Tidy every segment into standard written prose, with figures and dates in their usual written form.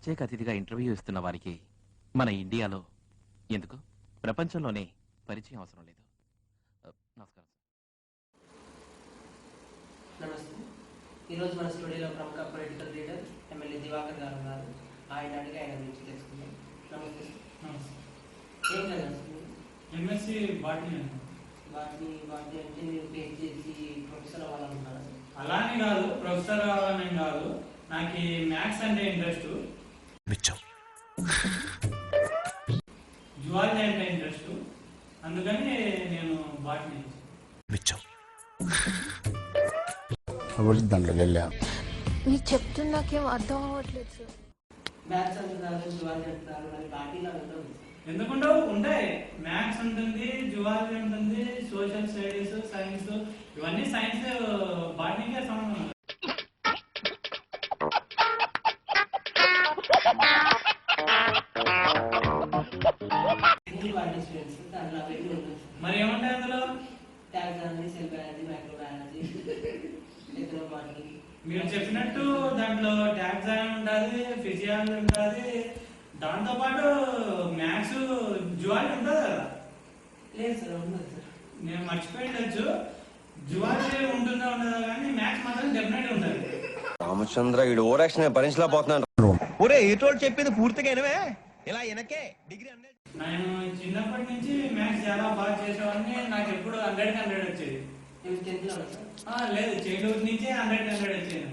ప్రత్యేక అతిథిగా ఇంటర్వ్యూ ఇస్తున్న వారికి మన ఇండియాలో ఎందుకు ప్రపంచంలోనే పరిచయం అవసరం లేదు. నమస్కారం. నమస్తే. ఈరోజు మన స్టూడియోలో ప్రముఖ పొలిటికల్ లీడర్ ఎమ్మెల్యే దివాకర్ గారు ఉన్నారు. ఆయన అడిగి ఆయన గురించి తెలుసుకుందాం. నమస్తే. నమస్తే. ఏం కదా ఎంఎస్సి బాటనీ. బాటనీ అంటే మీరు పిహెచ్డి ప్రొఫెసర్ అవ్వాలనుకుంటారా? అలానే కాదు, ప్రొఫెసర్ అవ్వాలని కాదు, నాకు మ్యాథ్స్ అంటే ఇంట్రెస్ట్, జువాలజీ అంటే ఇంట్రెస్ట్, అందుకని నేను బాటనీ. మీరు చెప్తున్నాకేం అర్థం అవ్వట్లేదు సార్. మ్యాథ్స్ అంటున్నారు, జువాలజీ అంటున్నారు, మరి బాటనీలో ఉండవు. ఎందుకుంటావు? ఉంటాయి. మ్యాథ్స్ ఉంటుంది, జువాలజీ ఉంటుంది, సోషల్ స్టడీస్, సైన్స్, ఇవన్నీ సైన్స్ బాటనీకే సంబంధం. మరి ఏముంటాయి అందులో? Taxonomy, cell biology, micro biology, ethnobotany. మీరు చెప్పినట్టు దాంట్లో టాక్సానమీ ఉంటుంది, ఫిజియాలజీ ఉంటుంది, దాంతో పాటు మ్యాథ్స్, జువాలజీ ఉంటుంది కదా? లేదు సార్, ఉండదు సార్. నేను మర్చిపోయిండొచ్చు. జువాలజీ ఉంటుందా ఉండదా కానీ మ్యాథ్స్ మాత్రం డెఫినెట్ ఉంటుంది. రామచంద్ర ఈడు ఓవరాక్షన్ భరించలేకపోతున్నాను. ఒరే ఏటోళ్ళు చెప్పింది పూర్తిగా వినవే, ఇలా వెనకే డిగ్రీ అన్నీ. నేను చిన్నప్పటి నుంచి మ్యాథ్స్ చాలా బాగా చేసేవాడిని. నాకు ఎప్పుడు 100 వచ్చేది. లేదు, చైల్డ్హుడ్ నుంచే 100 వచ్చేది.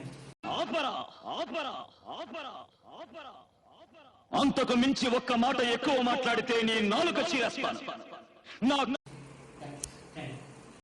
అంతకు మించి ఒక్క మాట ఎక్కువ మాట్లాడితే నీ నాలుక చీరేస్తాను. నా